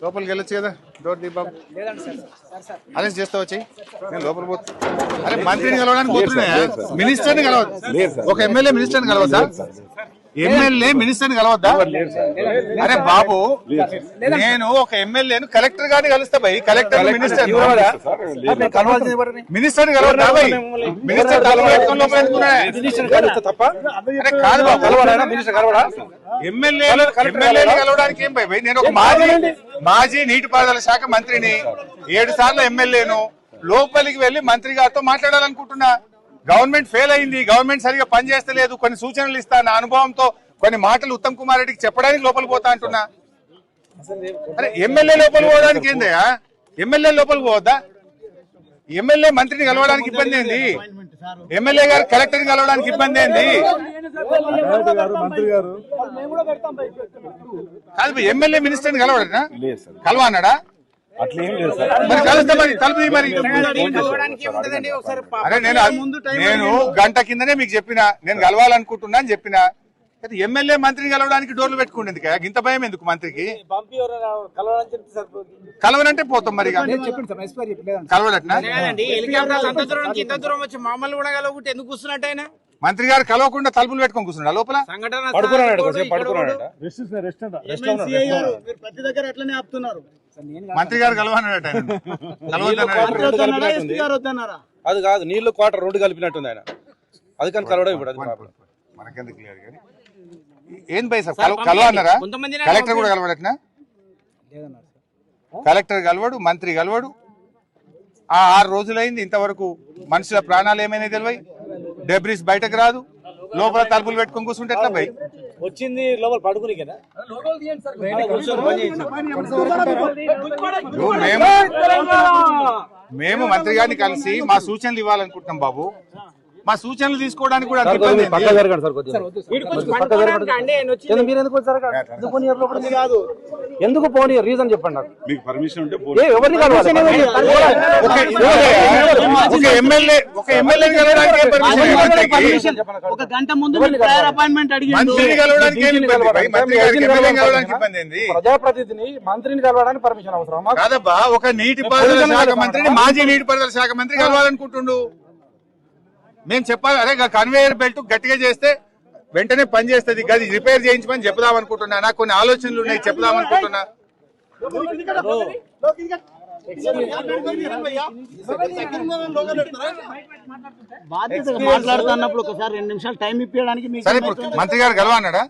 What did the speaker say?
లోపలికి వెళ్ళొచ్చు కదా డోర్ దీ బాబు అరెస్ట్ చేస్తా వచ్చి నేను లోపల పోతా అరే మంత్రిని కలవడానికి పోతున్నాయా మినిస్టర్ని కలవద్దు ఒక ఎమ్మెల్యే మినిస్టర్ని కలవద్దా ఎమ్మెల్యే మినిస్టర్ని కలవద్దా అరే బాబు నేను ఒక ఎమ్మెల్యేను కలెక్టర్ గారిని కలుస్తా భయ్ కలెక్టర్ మినిస్టర్ మినిస్టర్ కలవద్దా భయ్ మినిస్టర్ కాదు బాబు ఎమ్మెల్యేలు కలవడానికి ఏం భయ్ నేను ఒక మాజీ నీటిపారుదల శాఖ మంత్రిని 7 సార్లు ఎమ్మెల్యేను లోపలికి వెళ్లి మంత్రి గారితో మాట్లాడాలనుకుంటున్నా గవర్నమెంట్ ఫెయిల్ అయింది గవర్నమెంట్ సరిగా పనిచేస్తలేదు కొన్ని సూచనలు ఇస్తా నా అనుభవంతో కొన్ని మాటలు ఉత్తమ్ కుమార్ రెడ్డికి చెప్పడానికి లోపలికి పోతా అంటున్నా అరే ఎమ్మెల్యే లోపలికి పోవడానికి ఏందయ్యా ఎమ్మెల్యే లోపలికి పోవద్దా ఎమ్మెల్యే మంత్రిని కలవడానికి ఇబ్బంది ఏంది ఎమ్మెల్యే గారు కలెక్టర్ని కలవడానికి ఇబ్బంది ఏంది కాదు ఎమ్మెల్యే మినిస్టర్ని కలవడనా కలవన్నాడా మరి కలుస్తా మరి తలుపు మరి అరే నేను గంట కిందనే మీకు చెప్పిన నేను కలవాలనుకుంటున్నా అని చెప్పిన ఎమ్మెల్యే మంత్రిని కలవడానికి డోర్లు పెట్టుకుంటుంది ఇంత భయం ఎందుకు మంత్రికి కలవనంటే పోతాం మరి కలవడట్నా మంత్రి గారు కలవకుండా తలుపులు పెట్టుకొని కూర్చున్నాడు లోపల మంత్రి గారు కలవన్నాడట అది కాదు నీళ్లు క్వార్టర్ 2 కలిపినట్టుంది ఆయన అది కానీ కలవడం ఇప్పుడు మనకెందుకు క్లియర్ కానీ ఏం భయ సార్ కలవన్నారా కలెక్టర్ కూడా కలవడట్నా కలెక్టర్ కలవడు మంత్రి కలవడు ఆ 6 రోజులైంది ఇంతవరకు మనుషుల ప్రాణాలు ఏమైనా తెలివై డెబ్రిస్ బయటకు రాదు లోపల తలుపులు పెట్టుకొని కూర్చుంటే ఎట్లా భయ్ వచ్చింది లోపల పడుకుని కదా మేము మంత్రి గారిని కలిసి మా సూచనలు ఇవ్వాలనుకుంటున్నాం బాబు మా సూచనలు తీసుకోవడానికి కూడా ఎందుకు పోనీ రీజన్ చెప్పండి నాకు మీకు పర్మిషన్ ఉంటే ఒక ఎమ్మెల్యే ఒక గంట ముందు అపాయింట్మెంట్ ప్రజాప్రతినిధిని మంత్రిని కలవడానికి పర్మిషన్ అవసరం కాదబ్బా ఒక నీటిపారుదల శాఖ మంత్రిని మాజీ నీటిపారుదల శాఖ మంత్రి కలవాలనుకుంటుండు మేము చెప్పాలి అరే కన్వేయర్ బెల్ట్ గట్టిగా చేస్తే వెంటనే పని చేస్తుంది గది రిపేర్ చేయించమని చెప్దాం అనుకుంటున్నా నాకు కొన్ని ఆలోచనలు ఉన్నాయి చెప్దాం అనుకుంటున్నా మాట్లాడుతున్నప్పుడు ఒకసారి 2 నిమిషాలు టైం ఇప్పించడానికి మంత్రి గారు కలవన్నాడా